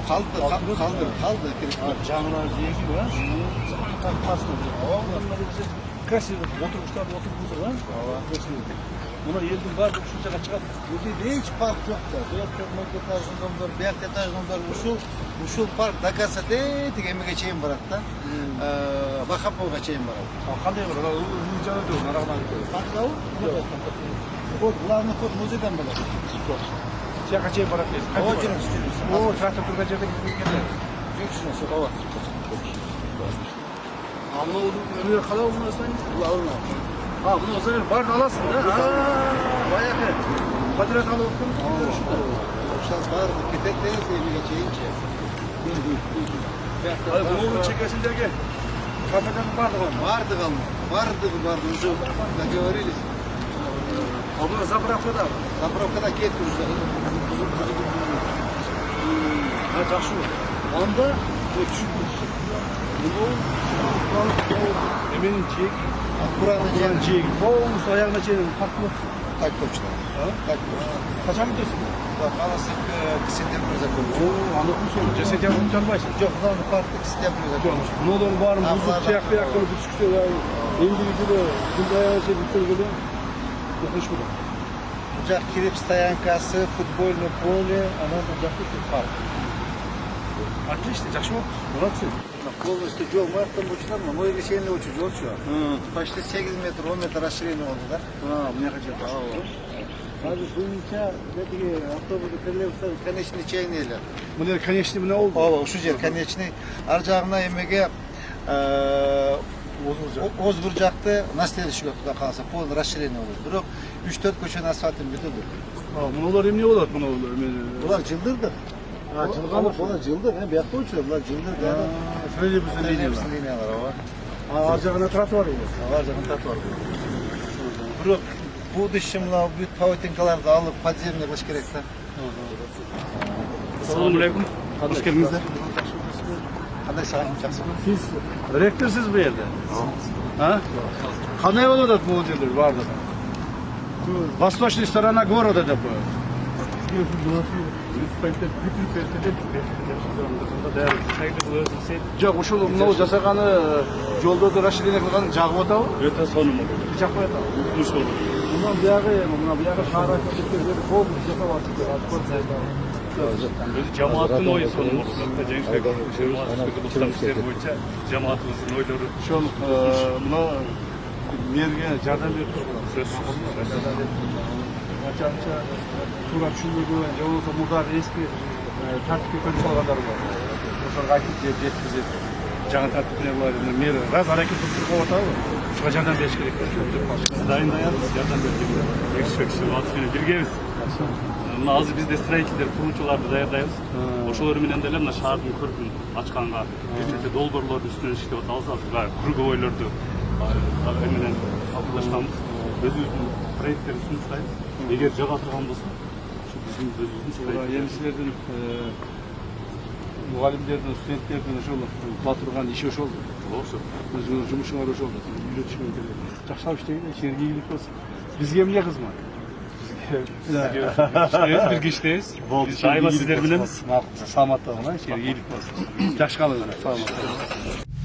Kaldı. Canlar ziyeki var. Kalkmasın. Красиво oturmuşlar lan. Buna geldim var şunca çıkıp. Burada hiç park yok da. 4 etajından var, 5 etajından var. Uşul park dakasa dedik emi geçeyim var hatta. Bakıp o geçeyim var. Qanday bir uni joyda naraqdan Park da o? Kod, главный kod muzeydan bo'ladi. Yo'q. Çeyin barak deysiz. O traktor turgan yerda ketganlar. Yükselsin, hava. Ama onu qalay olmasdan ularlar. Ha, bunu o zaman var alasın da. Ha, bayağı. Kvadrat alıp Şans var, gidelim emi geçeyim ki. Ay bunu çekesin derken. Kafeden vardı mı? Vardı. Уже договорились. Abla zapravkada. Заправкада кетти уже. Ha, жақсы. Анда düşün. Emenin çek. Аккуратно Çek. Полностью ayağına çekin. Haklı. Так точно. Так точно. Kaçan gidiyorsun? Да, қаласы к сентябрю закончу. Oo, anladım sonra. Sentябрь unutalmayısın. Жоқ, главный паркты к сентябрю закончу. Bunun var mı? Buzluk çek bir yakını bütüşükte var. Endirici gündaya şey bitirgili. Yokuş bu. Жақ кирип стоянкасы, футбольный поле, анан жакта парк. Отлично, жақсы болды. Молодцы. Полностью жол маяктан учтармы? Мой решение очень жол şu an. Почти 8 метр, 10 метр расширение oldu da. Ha, bu ne kadar? Abi bununca dediği avtobusu троллейбустар конечный чейнелер. Bu ne konечный bu ne oldu? Ооба, ушул жер конечный. Ар жагына эмеге Озбур жакты на следующий год туда калса полный расширение болот. Бирок 3-4 көчөнүн асфальтын бүтүндү. Ha, bunu olur emni olur bunu olur. Булар жылдырды. Булар жылдыр, биякта учур, булар жылдырды. Троллейбус линиялар, ооба. Ар жағына тротуар olur. Ар жагында тротуар. Бирок будущем мына бүт паутинкаларды алып подземный кылыш керек да. Assalamu alaikum. Hoş geldiniz. Кандай сагат жакшы. Siz rektörsüz bu yerde. Ha? Kanay olur bu yerler vardı. Восточная сторона города da bu. Жоқ, ушул мынау жасаганы жолдорду расширение кылган жагып атабы? Өтө сонун. Жакпай атабы. Үкмүш болду. Мындан биягы шаар активдери кол жасап атып. Өзү жамааттын ою сонун. Мурдакта жеңишке жамааттын иштери боюнча жамаатыбыздын ойлору Ошол мына мэрге жардам берип Açıkça Turan Şunlu'yu ve olsa murdar eski tertipli konuş olanlar var. Ошол айтып жеткизип жаңы тартипине булар мэр раз аракет кылып атабы? Ушуга жардам бериш керек. дайындаябыз, жардам бергенде. Экшекши атып менен биргебиз. Мына азыр бизде строительдер, куруучуларды даярдайбыз. Ошолор менен деле мына шаардын көркүн ачканга бир нече долбоорлордун үстүнөн иштеп атабыз. Азыр баягы круговойлорду менен кабылдашканбыз. Өзүбүздүн проекттерди сунуштайбыз. Эгер жага турган болсо, ушу биздин өзүбүздүн строителдер. Емисилердин muhallimlerden, studentlerden ошол кыла турган иши ошол. Ошо. Өзүңүздүн жумушуңар ошол. Үйрөтүшүңөр керек. Жакшылап иштегиле, ишиңерге ийгилик болсун. Бизге эмне кызмат? Бирге иштейбиз. Биз айла сиздер мененбиз. Саламатта болуңар, ишиңерге ийгилик болсун. Жакшы калыңыздар. Саламатта.